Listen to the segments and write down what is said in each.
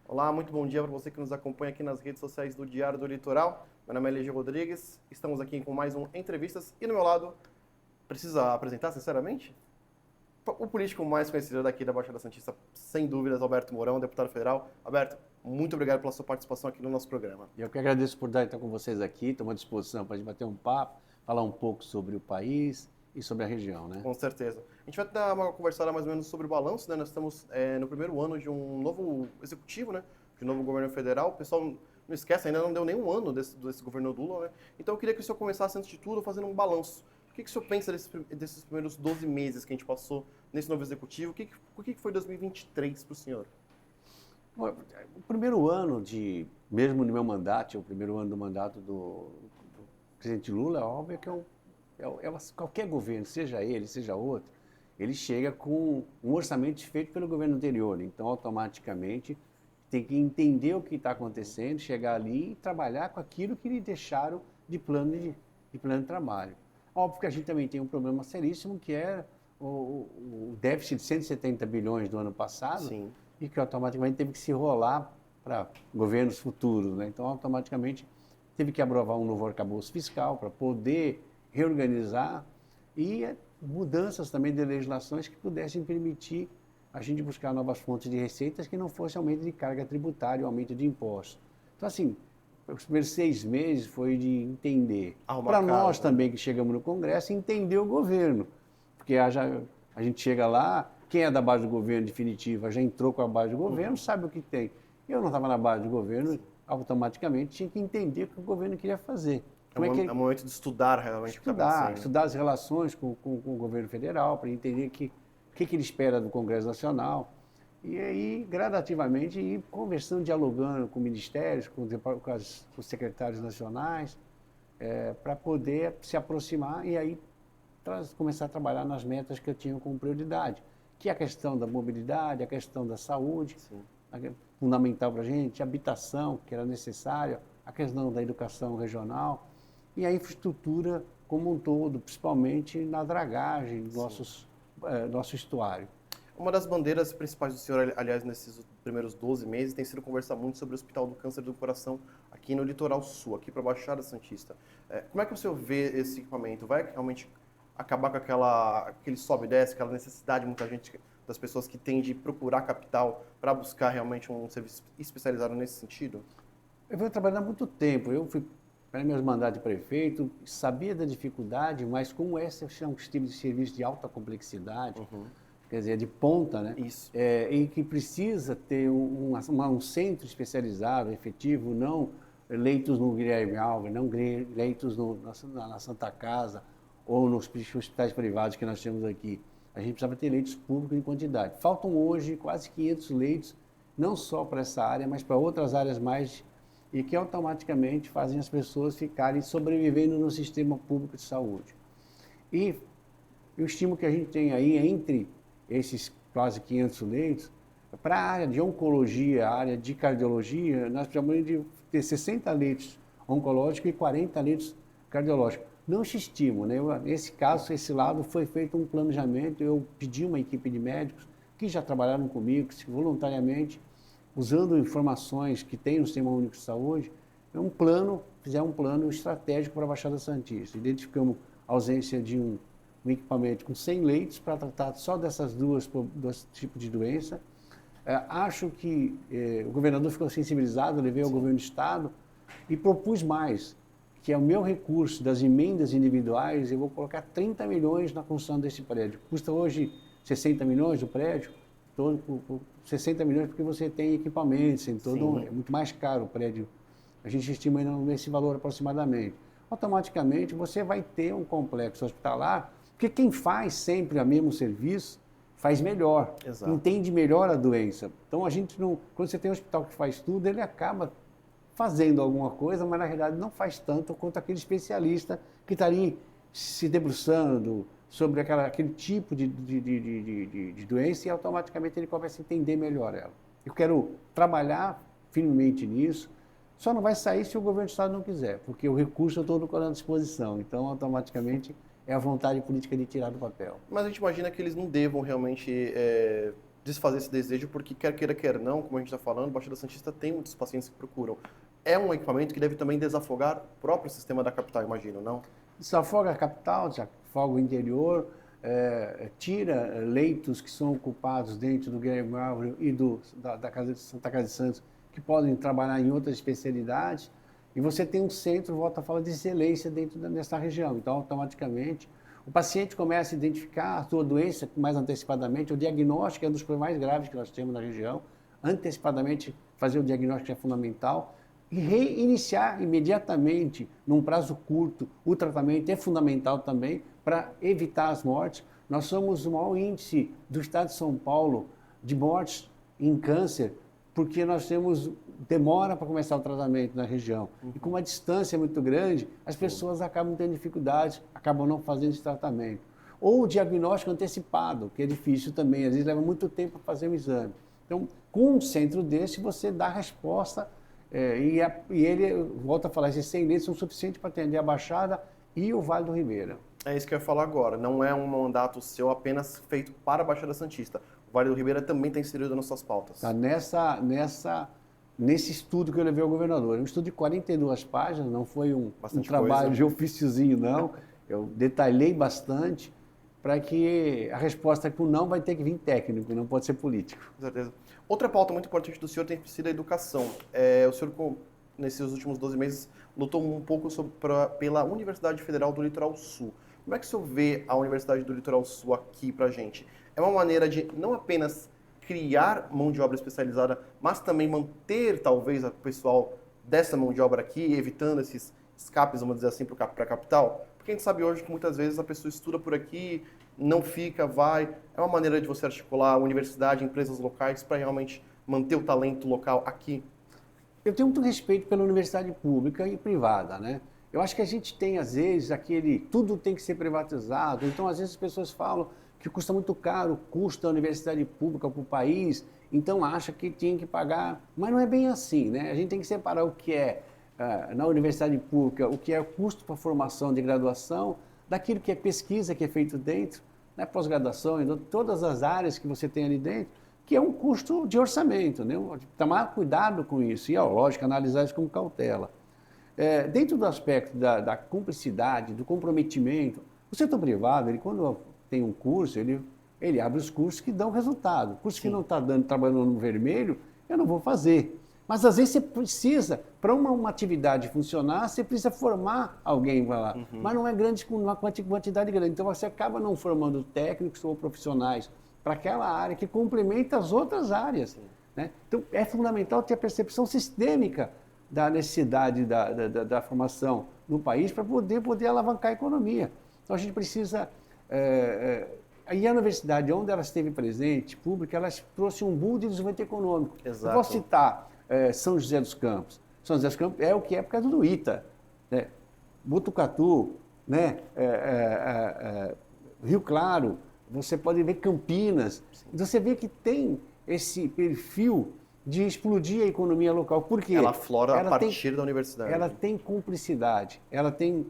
Olá, muito bom dia para você que nos acompanha aqui nas redes sociais do Diário do Litoral. Meu nome é Eligio Rodrigues, estamos aqui com mais um Entrevistas e do meu lado, precisa apresentar sinceramente? O político mais conhecido daqui da Baixada Santista, sem dúvidas, Alberto Mourão, deputado federal. Alberto, muito obrigado pela sua participação aqui no nosso programa. Eu que agradeço por estar com vocês aqui, estou à disposição para a gente bater um papo, falar um pouco sobre o país e sobre a região, né? Com certeza. A gente vai dar uma conversada mais ou menos sobre o balanço, né? Nós estamos no primeiro ano de um novo executivo, né? De um novo governo federal. O pessoal não esquece, ainda não deu nenhum ano desse governo Lula, né? Então eu queria que o senhor começasse, antes de tudo, fazendo um balanço. O que o senhor pensa desses primeiros 12 meses que a gente passou nesse novo executivo? O que foi 2023 para o senhor? Bom, o primeiro ano mesmo no meu mandato, o primeiro ano do mandato do presidente Lula, é óbvio que qualquer governo, seja ele, seja outro, ele chega com um orçamento feito pelo governo anterior. Então, automaticamente, tem que entender o que está acontecendo, chegar ali e trabalhar com aquilo que lhe deixaram de plano de trabalho. Óbvio que a gente também tem um problema seríssimo, que é o déficit de 170 bilhões do ano passado. Sim. E que automaticamente teve que se rolar para governos futuros, né? Então, automaticamente, teve que aprovar um novo arcabouço fiscal para poder reorganizar e mudanças também de legislações que pudessem permitir a gente buscar novas fontes de receitas que não fosse aumento de carga tributária ou aumento de impostos. Então, assim, os primeiros 6 meses foi de entender. Para nós também que chegamos no Congresso, entender o governo. Porque a gente chega lá, quem é da base do governo definitiva já entrou com a base do governo, sabe o que tem. Eu não estava na base do governo, automaticamente tinha que entender o que o governo queria fazer. É o momento de estudar realmente o que está acontecendo. Estudar as relações com o governo federal, para entender o que ele espera do Congresso Nacional. E aí, gradativamente, ir conversando, dialogando com ministérios, com os secretários nacionais, para poder se aproximar e aí começar a trabalhar nas metas que eu tinha como prioridade, que é a questão da mobilidade, a questão da saúde, fundamental para a gente, a habitação, que era necessária, a questão da educação regional e a infraestrutura como um todo, principalmente na dragagem do nosso estuário. Uma das bandeiras principais do senhor, aliás, nesses primeiros 12 meses, tem sido conversar muito sobre o Hospital do Câncer do Coração aqui no Litoral Sul, aqui para a Baixada Santista. Como é que o senhor vê esse equipamento? Vai realmente acabar com aquele sobe e desce, aquela necessidade, muita gente, das pessoas que têm de procurar capital para buscar realmente um serviço especializado nesse sentido? Eu venho trabalhando há muito tempo. Eu fui para meus mandatos de prefeito, sabia da dificuldade, mas como esse é um estilo de serviço de alta complexidade, quer dizer, de ponta, né? Isso. E que precisa ter um centro especializado, efetivo, não leitos no Guilherme Alves, não leitos na Santa Casa, ou nos hospitais privados que nós temos aqui. A gente precisava ter leitos públicos em quantidade. Faltam hoje quase 500 leitos, não só para essa área, mas para outras áreas mais, e que automaticamente fazem as pessoas ficarem sobrevivendo no sistema público de saúde. E eu estimo que a gente tem aí, entre esses quase 500 leitos, para a área de oncologia, a área de cardiologia, nós precisamos de ter 60 leitos oncológicos e 40 leitos cardiológicos. Não se estima, né? Nesse caso, esse lado foi feito um planejamento, eu pedi uma equipe de médicos que já trabalharam comigo, que voluntariamente, usando informações que tem no Sistema Único de Saúde, fizeram um plano estratégico para a Baixada Santista. Identificamos a ausência de um equipamento com 100 leitos para tratar só dessas dois tipos de doença. Acho que o governador ficou sensibilizado, eu levei ao governo do Estado e propus mais, que é o meu recurso das emendas individuais, eu vou colocar 30 milhões na construção desse prédio. Custa hoje 60 milhões o prédio, 60 milhões porque você tem equipamentos, é muito mais caro o prédio. A gente estima nesse valor aproximadamente. Automaticamente você vai ter um complexo hospitalar, porque quem faz sempre o mesmo serviço faz melhor, entende melhor a doença. Então quando você tem um hospital que faz tudo, ele acaba fazendo alguma coisa, mas na realidade não faz tanto quanto aquele especialista que está ali se debruçando sobre aquele tipo de doença e automaticamente ele começa a entender melhor ela. Eu quero trabalhar firmemente nisso, só não vai sair se o governo do Estado não quiser, porque o recurso eu estou colocando à disposição, então automaticamente é a vontade política de tirar do papel. Mas a gente imagina que eles não devam realmente desfazer esse desejo, porque quer queira, quer não, como a gente está falando, Baixada Santista tem muitos pacientes que procuram. É um equipamento que deve também desafogar o próprio sistema da capital, imagino, não? Desafoga a capital, desafoga o interior, tira leitos que são ocupados dentro do Guilherme Álvares e da casa de Santa Casa de Santos, que podem trabalhar em outras especialidades, e você tem um centro, volta a falar, de excelência dentro dessa região. Então, automaticamente, o paciente começa a identificar a sua doença mais antecipadamente, o diagnóstico é um dos problemas mais graves que nós temos na região, antecipadamente fazer o diagnóstico é fundamental, e reiniciar imediatamente, num prazo curto, o tratamento é fundamental também para evitar as mortes. Nós somos o maior índice do estado de São Paulo de mortes em câncer, porque nós temos demora para começar o tratamento na região. E com uma distância muito grande, as pessoas acabam tendo dificuldade, acabam não fazendo esse tratamento. Ou o diagnóstico antecipado, que é difícil também, às vezes leva muito tempo para fazer o exame. Então, com um centro desse, você dá a resposta e ele, volta a falar, esses 100 leitos são suficientes para atender a Baixada e o Vale do Ribeira. É isso que eu ia falar agora. Não é um mandato seu apenas feito para a Baixada Santista. O Vale do Ribeira também está inserido nas suas pautas. Tá nesse estudo que eu levei ao governador. É um estudo de 42 páginas, não foi um trabalho de ofíciozinho, não. Eu detalhei bastante para que a resposta com não vai ter que vir técnico, não pode ser político. Com certeza. Outra pauta muito importante do senhor tem sido a educação. O senhor, nesses últimos 12 meses, lutou um pouco pela Universidade Federal do Litoral Sul. Como é que o senhor vê a Universidade do Litoral Sul aqui para a gente? É uma maneira de não apenas criar mão de obra especializada, mas também manter, talvez, o pessoal dessa mão de obra aqui, evitando esses escapes, vamos dizer assim, para a capital? Porque a gente sabe hoje que muitas vezes a pessoa estuda por aqui, não fica, vai. É uma maneira de você articular a universidade, empresas locais, para realmente manter o talento local aqui? Eu tenho muito respeito pela universidade pública e privada, né? Eu acho que a gente tem, às vezes, tudo tem que ser privatizado. Então, às vezes, as pessoas falam que custa muito caro o custo da universidade pública para o país, então acha que tinha que pagar. Mas não é bem assim, né? A gente tem que separar o que é, na universidade pública, o que é o custo para a formação de graduação, daquilo que é pesquisa que é feito dentro, né? Pós-graduação, então, todas as áreas que você tem ali dentro, que é um custo de orçamento, né? Tomar cuidado com isso e, lógico, analisar isso com cautela. Dentro do aspecto da cumplicidade, do comprometimento, o setor privado, ele, quando tem um curso, ele abre os cursos que dão resultado. Curso que não está trabalhando no vermelho, eu não vou fazer. Mas, às vezes, você precisa, para uma atividade funcionar, você precisa formar alguém para lá. Mas não é grande, com uma quantidade grande. Então, você acaba não formando técnicos ou profissionais para aquela área que complementa as outras áreas. Né? Então, é fundamental ter a percepção sistêmica da necessidade da formação no país para poder alavancar a economia. Então, a gente precisa... E a universidade, onde ela esteve presente, pública, ela trouxe um boom de desenvolvimento econômico. Exato. Eu posso citar São José dos Campos. São José dos Campos é o que é por causa do ITA. Né? Botucatu, né? Rio Claro, você pode ver Campinas. Você vê que tem esse perfil de explodir a economia local. Por quê? Ela aflora a partir da universidade. Ela tem cumplicidade, ela tem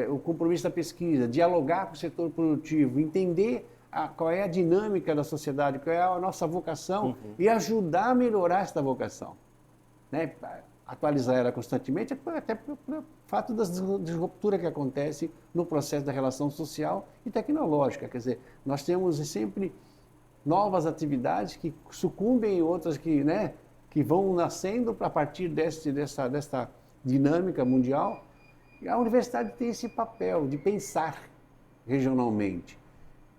o compromisso da pesquisa, dialogar com o setor produtivo, entender qual é a dinâmica da sociedade, qual é a nossa vocação e ajudar a melhorar esta vocação. Né? Atualizar ela constantemente, até pelo fato da disruptura que acontece no processo da relação social e tecnológica. Quer dizer, nós temos sempre novas atividades que sucumbem em outras que vão nascendo a partir dessa dinâmica mundial. E a universidade tem esse papel de pensar regionalmente.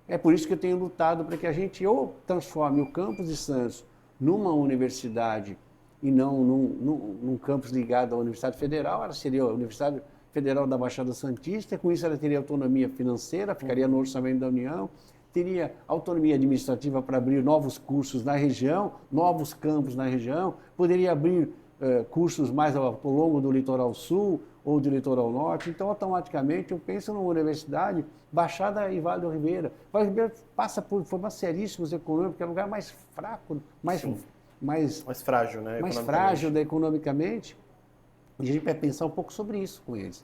É por isso que eu tenho lutado para que a gente ou transforme o campus de Santos numa universidade e não num campus ligado à Universidade Federal. Ela seria a Universidade Federal da Baixada Santista, com isso ela teria autonomia financeira, ficaria no orçamento da União, teria autonomia administrativa para abrir novos cursos na região, novos campos na região, poderia abrir cursos mais ao longo do Litoral Sul ou do Litoral Norte. Então, automaticamente, eu penso numa universidade, Baixada e Vale do Ribeira. Vale do Ribeira passa por formas seríssimos econômicos, é o lugar mais fraco, mais frágil, né? Mais frágil economicamente. E a gente vai pensar um pouco sobre isso com eles.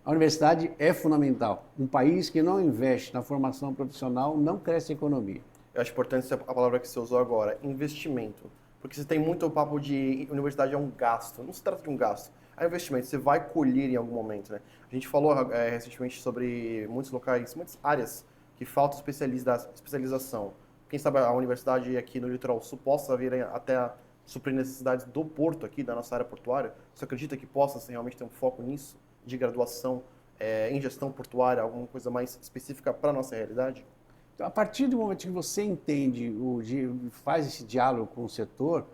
A universidade é fundamental. Um país que não investe na formação profissional não cresce a economia. eu acho importante a palavra que você usou agora, investimento. Porque você tem muito o papo de universidade é um gasto. Não se trata de um gasto, é um investimento. Você vai colher em algum momento, né? A gente falou recentemente sobre muitos locais, muitas áreas que falta especialização. Quem sabe a universidade aqui no Litoral Sul possa vir até a suprir necessidades do porto aqui, da nossa área portuária. Você acredita que possa realmente ter um foco nisso, de graduação em gestão portuária, alguma coisa mais específica para a nossa realidade? Então, a partir do momento que você entende, faz esse diálogo com o setor,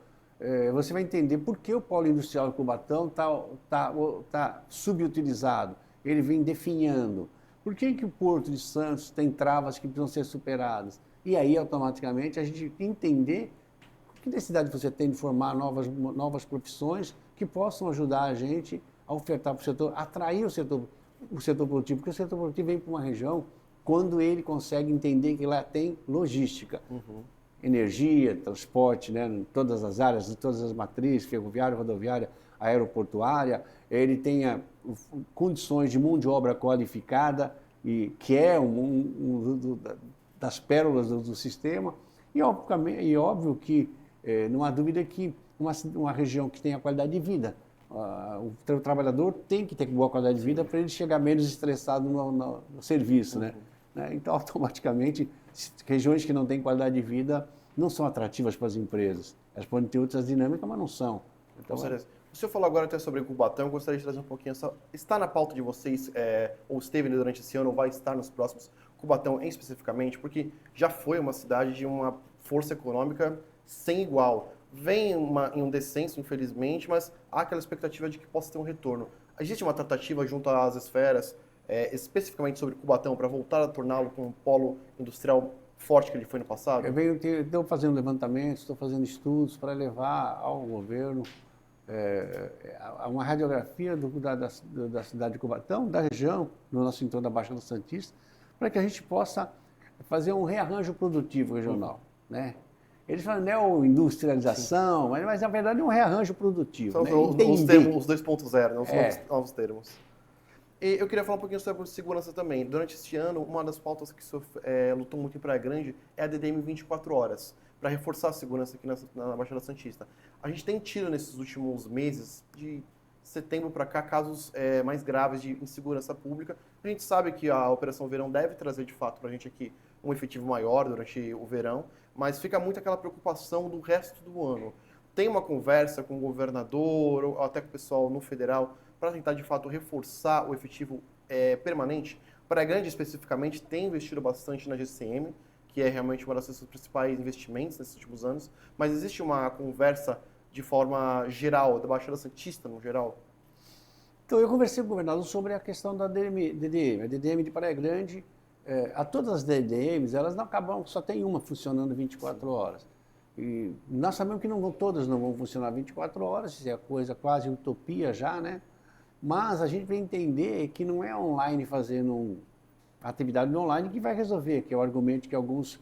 você vai entender por que o polo industrial de Cubatão tá subutilizado, ele vem definhando. Por que o Porto de Santos tem travas que precisam ser superadas? E aí, automaticamente, a gente entender que necessidade você tem de formar novas profissões que possam ajudar a gente a ofertar para o setor, atrair o setor produtivo, porque o setor produtivo vem para uma região quando ele consegue entender que lá tem logística, energia, transporte, né, em todas as áreas, em todas as matrizes, ferroviária, rodoviária, aeroportuária, ele tenha condições de mão de obra qualificada, e que é das pérolas do sistema, e óbvio que não há dúvida que uma região que tenha qualidade de vida, o trabalhador tem que ter boa qualidade de vida para ele chegar menos estressado no serviço, né? Então, automaticamente, regiões que não têm qualidade de vida não são atrativas para as empresas. Elas podem ter outras dinâmicas, mas não são. Então, com certeza. O senhor falou agora até sobre Cubatão, eu gostaria de trazer um pouquinho está na pauta de vocês, ou esteve durante esse ano, ou vai estar nos próximos, Cubatão especificamente, porque já foi uma cidade de uma força econômica sem igual. Vem em um descenso, infelizmente, mas há aquela expectativa de que possa ter um retorno. Existe uma tratativa junto às esferas, especificamente sobre Cubatão, para voltar a torná-lo com um polo industrial forte que ele foi no passado? Estou fazendo levantamentos, estou fazendo estudos para levar ao governo uma radiografia da cidade de Cubatão, da região, no nosso entorno da Baixada Santista, para que a gente possa fazer um rearranjo produtivo regional, né? Eles falam neoindustrialização, mas na verdade é um rearranjo produtivo. São né? os 2.0, não são os novos termos. E eu queria falar um pouquinho sobre segurança também. Durante este ano, uma das pautas que lutou muito em Praia Grande é a DDM 24 horas, para reforçar a segurança aqui na Baixada Santista. A gente tem tido nesses últimos meses, de setembro para cá, casos mais graves de insegurança pública. A gente sabe que a Operação Verão deve trazer, de fato, para a gente aqui um efetivo maior durante o verão, mas fica muito aquela preocupação do resto do ano. Tem uma conversa com o governador, ou até com o pessoal no federal, para tentar, de fato, reforçar o efetivo permanente. Praia Grande, especificamente, tem investido bastante na GCM, que é realmente uma das seus principais investimentos nesses últimos anos, mas existe uma conversa de forma geral, da Baixada Santista no geral? Então, eu conversei com o governador sobre a questão da DDM. A DDM de Praia Grande, a todas as DDMs, elas não acabam, só tem uma funcionando 24 horas. E nós sabemos que todas não vão funcionar 24 horas, isso é coisa quase utopia já, né? Mas a gente vai entender que não é online fazendo atividade online que vai resolver, que é o argumento que algumas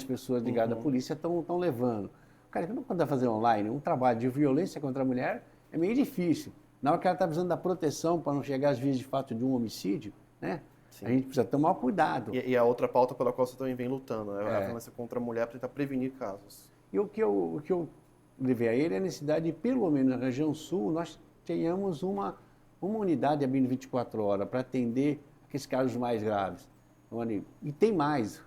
pessoas ligadas à polícia estão levando. Cara, não pode fazer online. Um trabalho de violência contra a mulher é meio difícil. Na hora que ela está precisando da proteção para não chegar às vias de fato de um homicídio, né? Sim. A gente precisa tomar cuidado. E a outra pauta pela qual você também vem lutando, né? A violência contra a mulher para tentar prevenir casos. E o que eu levei a ele é a necessidade de, pelo menos na região sul, nós tenhamos uma unidade abrindo 24 horas para atender aqueles casos mais graves. E tem mais,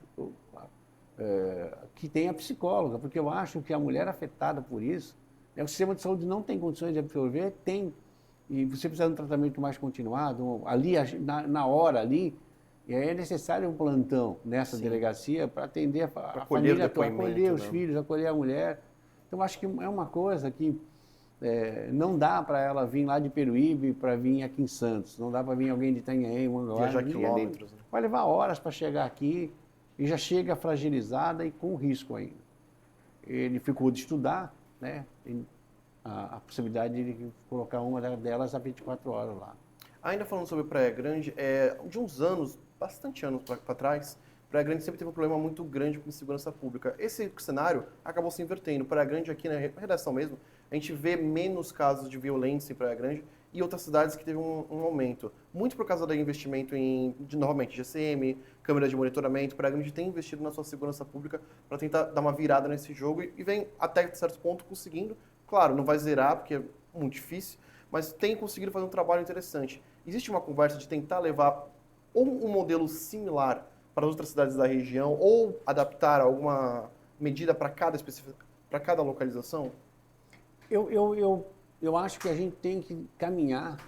que tem a psicóloga, porque eu acho que a mulher afetada por isso, o sistema de saúde não tem condições de absorver, e você precisa de um tratamento mais continuado, ali, na hora ali, e aí é necessário um plantão nessa delegacia para atender a família, acolher os filhos, acolher a mulher. Então, acho que é uma coisa que não dá para ela vir lá de Peruíbe para vir aqui em Santos, não dá para vir alguém de Itanhaém, viajar quilômetros. Vai levar horas para chegar aqui e já chega fragilizada e com risco ainda. Ele ficou de estudar, né? A possibilidade de colocar uma delas a 24 horas lá. Ainda falando sobre Praia Grande, de uns anos, bastante anos para trás, Praia Grande sempre teve um problema muito grande com segurança pública. Esse cenário acabou se invertendo. Praia Grande, aqui na redação mesmo, a gente vê menos casos de violência em Praia Grande e outras cidades que teve um aumento. Muito por causa do investimento novamente, GCM, câmeras de monitoramento, para a gente ter investido na sua segurança pública para tentar dar uma virada nesse jogo e vem até certo ponto conseguindo. Claro, não vai zerar porque é muito difícil, mas tem conseguido fazer um trabalho interessante. Existe uma conversa de tentar levar ou um modelo similar para as outras cidades da região ou adaptar alguma medida para cada localização? Eu acho que a gente tem que caminhar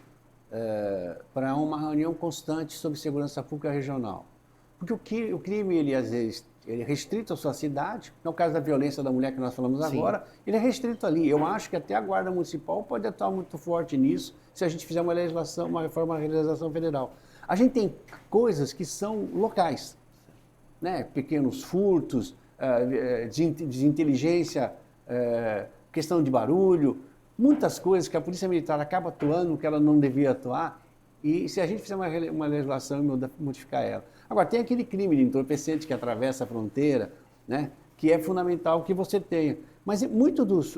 para uma reunião constante sobre segurança pública regional. Porque o crime, ele às vezes, ele é restrito à sua cidade, no caso da violência da mulher que nós falamos agora, ele é restrito ali. Eu acho que até a Guarda Municipal pode atuar muito forte nisso, se a gente fizer uma legislação, uma reforma da legislação federal. A gente tem coisas que são locais, né? Pequenos furtos, desinteligência, questão de barulho, muitas coisas que a Polícia Militar acaba atuando que ela não devia atuar, e se a gente fizer uma legislação e modificar ela. Agora, tem aquele crime de entorpecente que atravessa a fronteira, né, que é fundamental que você tenha. Mas muitos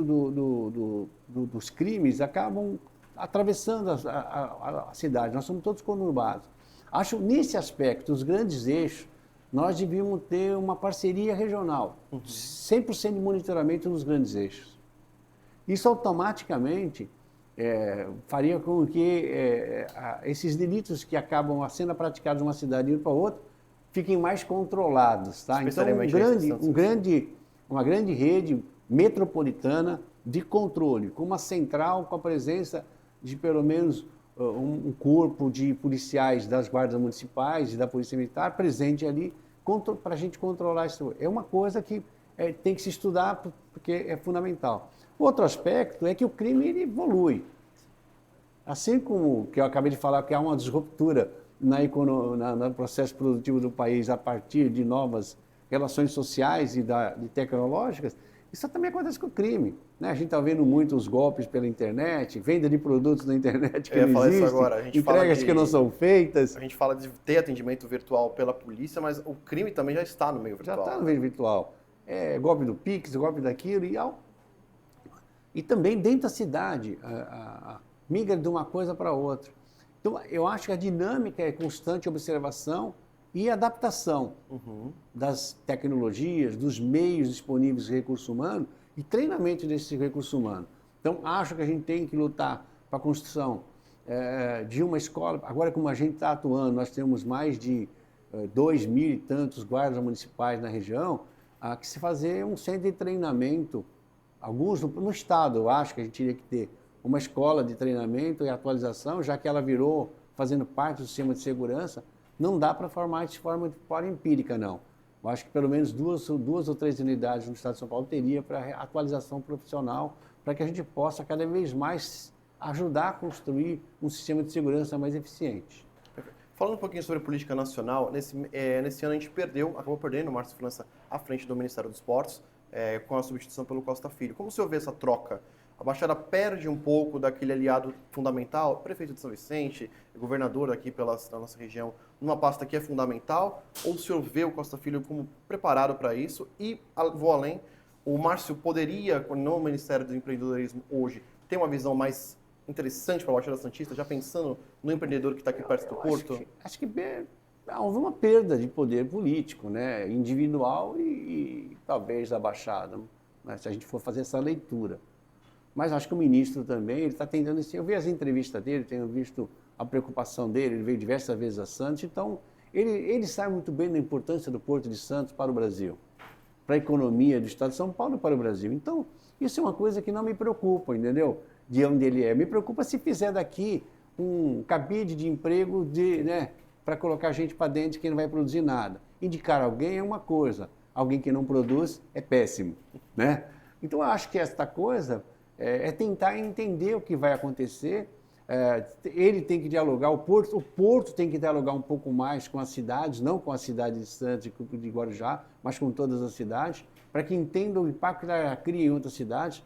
dos crimes acabam atravessando a cidade, nós somos todos conurbados. Acho, nesse aspecto, os grandes eixos, nós devíamos ter uma parceria regional, 100% de monitoramento nos grandes eixos. Isso automaticamente faria com que esses delitos que acabam sendo praticados de uma cidade e para outra fiquem mais controlados. Tá? Então, uma grande rede metropolitana de controle, com uma central com a presença de pelo menos um corpo de policiais das guardas municipais e da Polícia Militar presente ali para a gente controlar isso. É uma coisa que tem que se estudar porque é fundamental. Outro aspecto é que o crime ele evolui. Assim como que eu acabei de falar que há uma disruptura no processo produtivo do país a partir de novas relações sociais e tecnológicas, isso também acontece com o crime. Né? A gente está vendo muitos golpes pela internet, venda de produtos na internet que não existem, entregas que não são feitas. A gente fala de ter atendimento virtual pela polícia, mas o crime também já está no meio virtual. Já está no meio virtual. Golpe do Pix, golpe daquilo e também dentro da cidade, migra de uma coisa para outra. Então, eu acho que a dinâmica é constante observação e adaptação das tecnologias, dos meios disponíveis de recurso humano e treinamento desse recurso humano. Então, acho que a gente tem que lutar para a construção de uma escola. Agora, como a gente está atuando, nós temos mais de 2.000 e tantos guardas municipais na região, há que se fazer um centro de treinamento. Alguns no Estado, eu acho que a gente teria que ter uma escola de treinamento e atualização, já que ela virou, fazendo parte do sistema de segurança, não dá para formar de forma empírica, não. Eu acho que pelo menos duas ou três unidades no Estado de São Paulo teria para atualização profissional, para que a gente possa cada vez mais ajudar a construir um sistema de segurança mais eficiente. Falando um pouquinho sobre política nacional, nesse ano a gente acabou perdendo o Márcio França à frente do Ministério dos Esportes, com a substituição pelo Costa Filho. Como o senhor vê essa troca? A Baixada perde um pouco daquele aliado fundamental, prefeito de São Vicente, governador aqui da nossa região, numa pasta que é fundamental, ou o senhor vê o Costa Filho como preparado para isso? E vou além, o Márcio poderia, no Ministério do Empreendedorismo hoje, ter uma visão mais interessante para a Baixada Santista, já pensando no empreendedor que está aqui perto do Porto? Acho que houve uma perda de poder político, né? Individual e talvez da Baixada, né? Se a gente for fazer essa leitura. Mas acho que o ministro também, ele está tentando... Eu vi as entrevistas dele, tenho visto a preocupação dele, ele veio diversas vezes a Santos, então ele sabe muito bem da importância do Porto de Santos para o Brasil, para a economia do Estado de São Paulo e para o Brasil. Então, isso é uma coisa que não me preocupa, entendeu? De onde ele é. Me preocupa se fizer daqui um cabide de emprego para colocar gente para dentro que não vai produzir nada. Indicar alguém é uma coisa, alguém que não produz é péssimo, né? Então, eu acho que esta coisa é tentar entender o que vai acontecer. Ele tem que dialogar, o Porto tem que dialogar um pouco mais com as cidades, não com a cidade de Santos e de Guarujá, mas com todas as cidades, para que entendam o impacto que ela cria em outras cidades,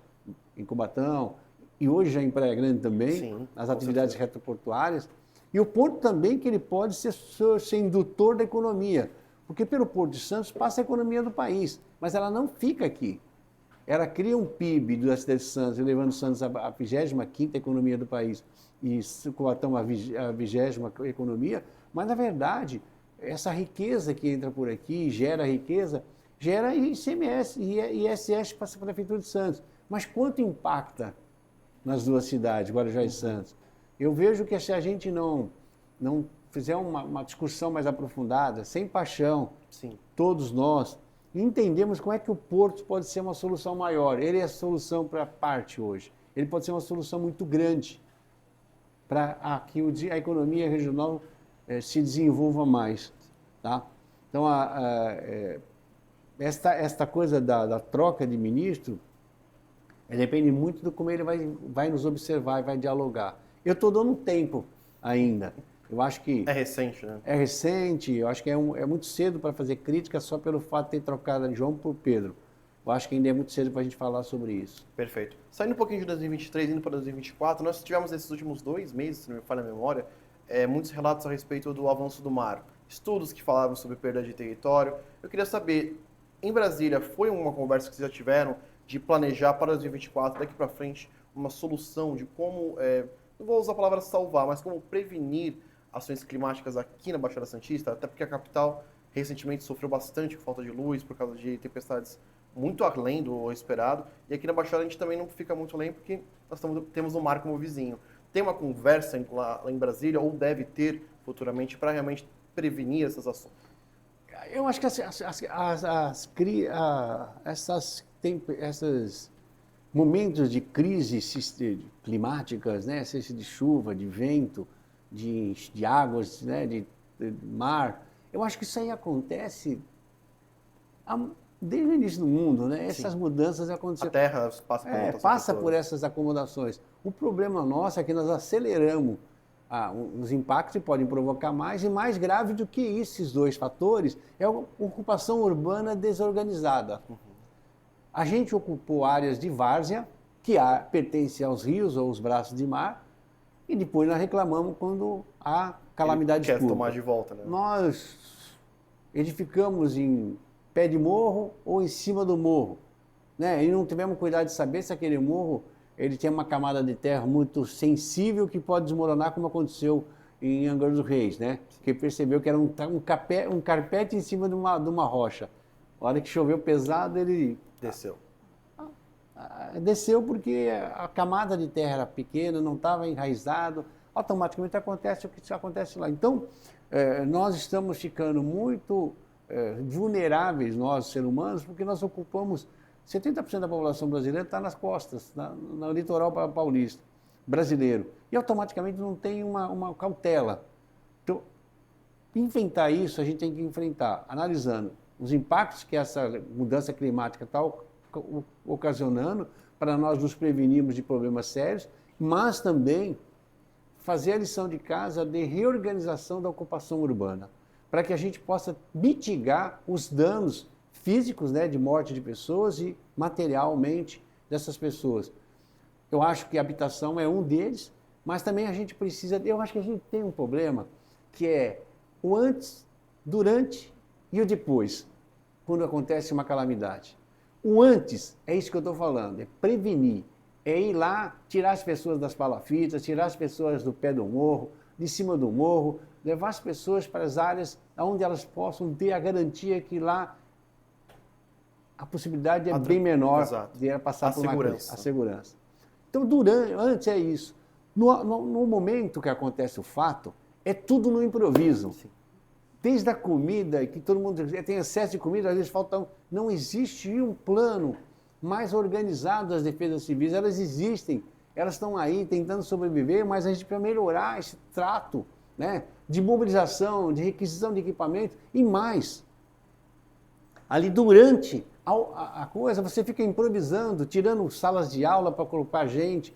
em Cubatão, e hoje já em Praia Grande também, sim, nas atividades retroportuárias. E o Porto também, que ele pode ser indutor da economia, porque pelo Porto de Santos passa a economia do país, mas ela não fica aqui. ela cria um PIB da cidade de Santos, elevando Santos à 25ª economia do país e Cubatão à 20ª economia, mas, na verdade, essa riqueza que entra por aqui, gera riqueza, gera ICMS e ISS para a Prefeitura de Santos. Mas quanto impacta nas duas cidades, Guarujá e Santos? Eu vejo que se a gente não fizer uma discussão mais aprofundada, sem paixão, Sim. todos nós, entendemos como é que o porto pode ser uma solução maior. Ele é a solução para a parte hoje. Ele pode ser uma solução muito grande para que a economia regional se desenvolva mais. Tá? Então, esta coisa da troca de ministro depende muito do como ele vai nos observar e vai dialogar. Eu estou dando tempo ainda. Eu acho que... É recente, né? É recente, eu acho que é muito cedo para fazer crítica só pelo fato de ter trocado João por Pedro. Eu acho que ainda é muito cedo para a gente falar sobre isso. Perfeito. Saindo um pouquinho de 2023, indo para 2024, nós tivemos nesses últimos 2 meses, se não me falha a memória, muitos relatos a respeito do avanço do mar. Estudos que falavam sobre perda de território. Eu queria saber, em Brasília, foi uma conversa que vocês já tiveram de planejar para 2024, daqui para frente, uma solução de como, não vou usar a palavra salvar, mas como prevenir ações climáticas aqui na Baixada Santista, até porque a capital recentemente sofreu bastante com falta de luz por causa de tempestades muito além do esperado, e aqui na Baixada a gente também não fica muito além porque nós temos o mar como vizinho. Tem uma conversa lá em Brasília, ou deve ter futuramente, para realmente prevenir essas ações? Eu acho que esses momentos de crises climáticas, né, seja de chuva, de vento, de águas, né, de mar, eu acho que isso aí acontece desde o início do mundo, né? Essas mudanças aconteceram. A Terra passa por essas acomodações. O problema nosso é que nós aceleramos os impactos que podem provocar mais, e mais grave do que esses dois fatores é a ocupação urbana desorganizada. A gente ocupou áreas de várzea, que pertencem aos rios ou aos braços de mar, e depois nós reclamamos quando há calamidade pública. Quer tomar de volta, né? Nós edificamos em pé de morro ou em cima do morro, né? E não tivemos cuidado de saber se aquele morro ele tem uma camada de terra muito sensível que pode desmoronar, como aconteceu em Angra dos Reis, né? Que percebeu que era um carpete em cima de uma rocha. A hora que choveu pesado, ele desceu. Desceu porque a camada de terra era pequena, não estava enraizado, automaticamente acontece o que acontece lá. Então, nós estamos ficando muito vulneráveis, nós, seres humanos, porque nós ocupamos 70% da população brasileira está nas costas, no litoral paulista, brasileiro. E automaticamente não tem uma cautela. Então, enfrentar isso, a gente tem que enfrentar, analisando os impactos que essa mudança climática está ocasionando, para nós nos prevenirmos de problemas sérios, mas também fazer a lição de casa de reorganização da ocupação urbana, para que a gente possa mitigar os danos físicos, né, de morte de pessoas e materialmente dessas pessoas. Eu acho que a habitação é um deles, mas também a gente precisa... Eu acho que a gente tem um problema que é o antes, durante e o depois, quando acontece uma calamidade. O antes, é isso que eu estou falando, é prevenir, é ir lá, tirar as pessoas das palafitas, tirar as pessoas do pé do morro, de cima do morro, levar as pessoas para as áreas onde elas possam ter a garantia que lá a possibilidade é bem menor de ela passar por uma crise. A segurança. Então, antes é isso. No momento que acontece o fato, é tudo no improviso. Sim. Desde a comida, que todo mundo tem excesso de comida, às vezes falta... Não existe um plano mais organizado das defesas civis. Elas existem, elas estão aí tentando sobreviver, mas a gente precisa melhorar esse trato, né, de mobilização, de requisição de equipamento e mais. Ali durante a coisa, você fica improvisando, tirando salas de aula para colocar gente,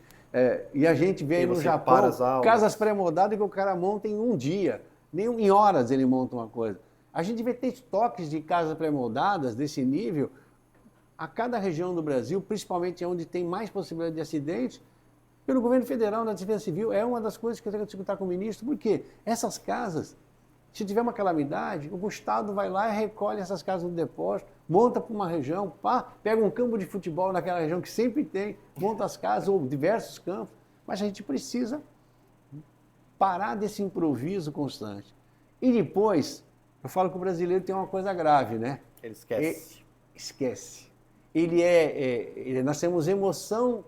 e a gente vê aí no Japão casas pré-moldadas que o cara monta em um dia. Nem em horas ele monta uma coisa. A gente vai ter estoques de casas pré-moldadas desse nível a cada região do Brasil, principalmente onde tem mais possibilidade de acidentes, pelo governo federal na Defesa Civil. É uma das coisas que eu tenho que discutir com o ministro, porque essas casas, Se tiver uma calamidade, o Estado vai lá e recolhe essas casas do depósito, monta para uma região, pega um campo de futebol naquela região que sempre tem, monta as casas ou diversos campos, mas a gente precisa parar desse improviso constante. E depois, eu falo que o brasileiro tem uma coisa grave, né? Ele esquece. Esquece. Nós temos emoção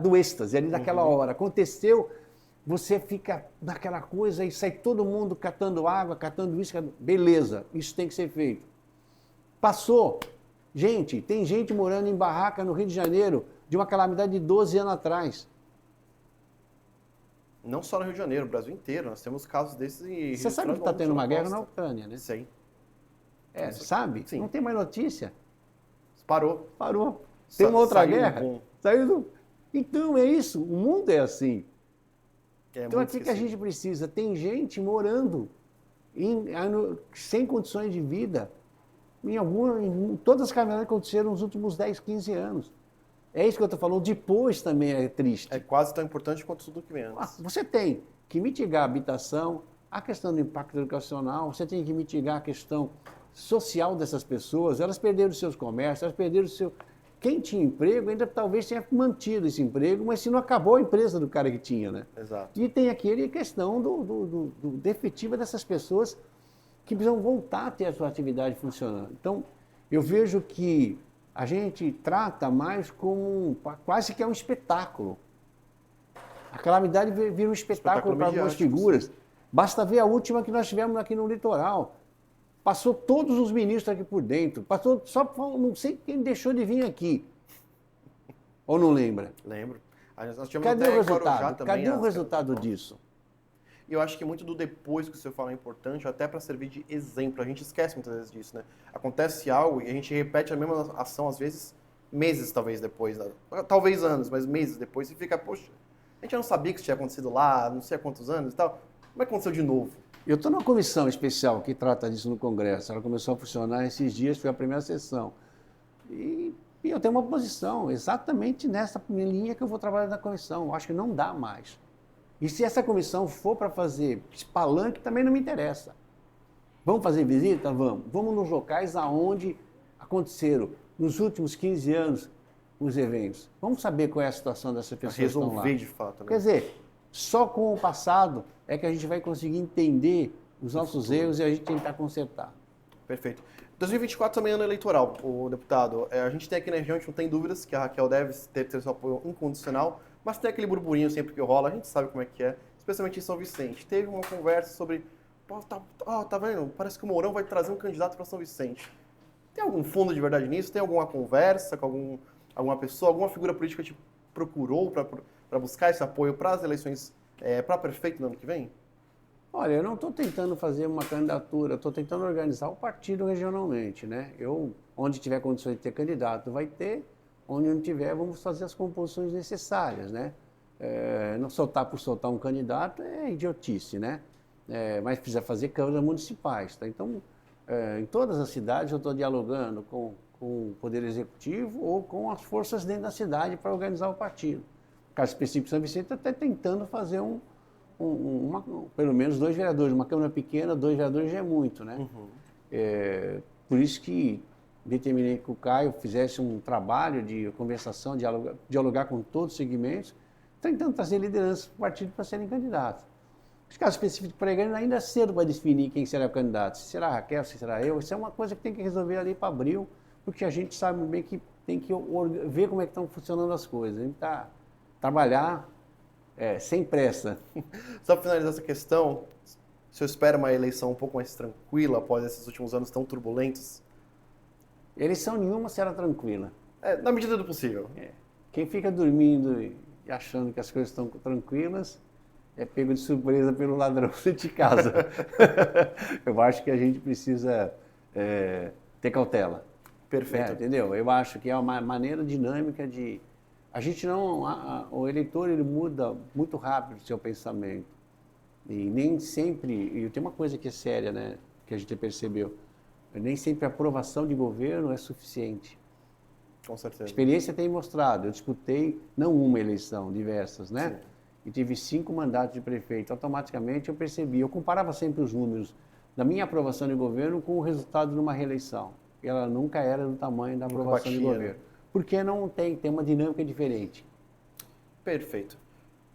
do êxtase, ali naquela hora. Aconteceu, você fica naquela coisa e sai todo mundo catando água, catando isso, beleza, isso tem que ser feito. Passou. Gente, tem gente morando em barraca no Rio de Janeiro de uma calamidade de 12 anos atrás. Não só no Rio de Janeiro, no Brasil inteiro. Nós temos casos desses em... Você sabe que está tendo uma guerra na Ucrânia, né? Sei. Sabe? Sim. Não tem mais notícia. Parou. Tem uma outra Saiu guerra? Então é isso, o mundo é assim. Então aqui que a gente precisa, tem gente morando sem condições de vida em todas as caminhadas que aconteceram nos últimos 10, 15 anos. É isso que eu estou falando, depois também é triste. É quase tão importante quanto tudo que vem antes. Você tem que mitigar a habitação, a questão do impacto educacional, você tem que mitigar a questão social dessas pessoas, elas perderam os seus comércios, elas perderam o seu... Quem tinha emprego ainda talvez tenha mantido esse emprego, mas se não acabou a empresa do cara que tinha, né? Exato. E tem aquele questão da efetiva dessas pessoas que precisam voltar a ter a sua atividade funcionando. Então, eu vejo que a gente trata mais como quase que é um espetáculo. A calamidade vira um espetáculo para algumas figuras. Basta ver a última que nós tivemos aqui no litoral. Passou todos os ministros aqui por dentro. Passou só não sei quem deixou de vir aqui. Ou não lembra? Lembro. Cadê o resultado? Cadê o resultado disso? E eu acho que muito do depois que o senhor fala é importante, até para servir de exemplo. A gente esquece muitas vezes disso, né? Acontece algo e a gente repete a mesma ação, às vezes, meses talvez depois. Talvez anos, mas meses depois. E fica, poxa, a gente não sabia que isso tinha acontecido lá, não sei há quantos anos e tal. Como é que aconteceu de novo? Eu estou numa comissão especial que trata disso no Congresso. Ela começou a funcionar esses dias, foi a primeira sessão. E eu tenho uma posição exatamente nessa linha que eu vou trabalhar na comissão. Eu acho que não dá mais. E se essa comissão for para fazer palanque, também não me interessa. Vamos fazer visita? Vamos. Vamos nos locais aonde aconteceram, nos últimos 15 anos, os eventos. Vamos saber qual é a situação dessas pessoas que estão lá. Resolver de fato. Né? Quer dizer, só com o passado é que a gente vai conseguir entender os nossos erros e a gente tentar consertar. Perfeito. 2024 também é ano eleitoral, o deputado. A gente tem aqui na região, a gente não tem dúvidas que a Raquel deve ter seu apoio incondicional, mas tem aquele burburinho sempre que rola, a gente sabe como é que é, especialmente em São Vicente. Teve uma conversa sobre, tá vendo, parece que o Mourão vai trazer um candidato para São Vicente. Tem algum fundo de verdade nisso? Tem alguma conversa com alguma pessoa, alguma figura política te procurou para buscar esse apoio para as eleições para prefeito no ano que vem? Olha, eu não estou tentando fazer uma candidatura, estou tentando organizar o partido regionalmente, né? Onde tiver condições de ter candidato, vai ter. Onde não tiver, vamos fazer as composições necessárias, né? Não soltar por soltar um candidato é idiotice, né? Mas precisa fazer câmaras municipais, tá? Então, em todas as cidades eu estou dialogando com o Poder Executivo ou com as forças dentro da cidade para organizar o partido. No caso específico de São Vicente, está até tentando fazer pelo menos 2 vereadores. Uma Câmara pequena, 2 vereadores já é muito, né? Uhum. Por isso que determinei que o Caio fizesse um trabalho de conversação, dialogar com todos os segmentos, tentando trazer lideranças para o partido para serem candidatos. Os casos específicos para a igreja ainda é cedo para definir quem será o candidato. Se será a Raquel, se será eu. Isso é uma coisa que tem que resolver ali para abril, porque a gente sabe bem que tem que ver como é que estão funcionando as coisas. A gente está trabalhar sem pressa. Só para finalizar essa questão, o senhor espera uma eleição um pouco mais tranquila após esses últimos anos tão turbulentos? Eleição nenhuma será tranquila. Na medida do possível. Quem fica dormindo e achando que as coisas estão tranquilas é pego de surpresa pelo ladrão de casa. Eu acho que a gente precisa ter cautela. Perfeito. Entendeu? Eu acho que é uma maneira dinâmica de... A gente não... o eleitor, ele muda muito rápido o seu pensamento. E nem sempre... E tem uma coisa que é séria, né? Que a gente percebeu. Nem sempre a aprovação de governo é suficiente. Com certeza. A experiência tem mostrado. Eu disputei, não uma eleição, diversas, né? Sim. e tive 5 mandatos de prefeito. Automaticamente eu percebi, eu comparava sempre os números da minha aprovação de governo com o resultado de uma reeleição. E ela nunca era do tamanho da aprovação de governo. Porque não tem uma dinâmica diferente. Perfeito.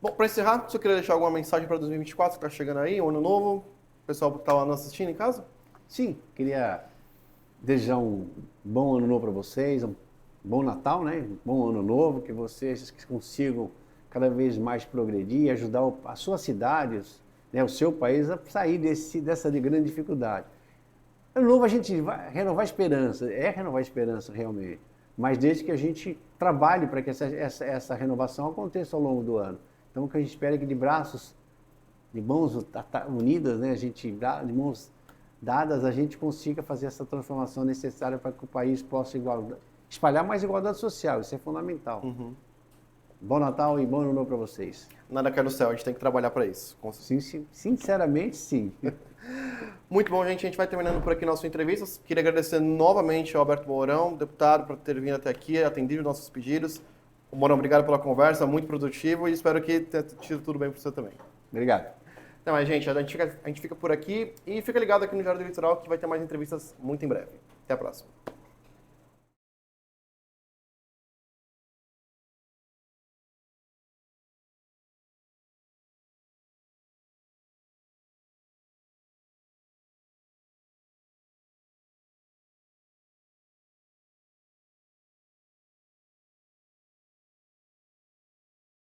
Bom, para encerrar, você queria deixar alguma mensagem para 2024 que está chegando aí, um ano novo? O pessoal que está lá nos assistindo em casa? Sim, queria desejar um bom ano novo para vocês, um bom Natal, né? Um bom ano novo, que vocês consigam cada vez mais progredir, ajudar a sua cidade, né, o seu país a sair dessa grande dificuldade. Ano novo a gente vai renovar a esperança, renovar a esperança realmente, mas desde que a gente trabalhe para que essa renovação aconteça ao longo do ano. Então o que a gente espera é que de mãos unidas, né, de mãos dadas, a gente consiga fazer essa transformação necessária para que o país possa espalhar mais igualdade social, isso é fundamental. Uhum. Bom Natal e bom ano novo para vocês. Nada cai do céu, a gente tem que trabalhar para isso. Sim, sinceramente, sim. Muito bom, gente. A gente vai terminando por aqui nossa entrevista. Queria agradecer novamente ao Alberto Mourão, deputado, por ter vindo até aqui, atendido os nossos pedidos. Mourão, obrigado pela conversa, muito produtivo e espero que tenha tido tudo bem para você também. Obrigado. Então, mas, gente, a gente fica por aqui e fica ligado aqui no Diário do Litoral que vai ter mais entrevistas muito em breve. Até a próxima.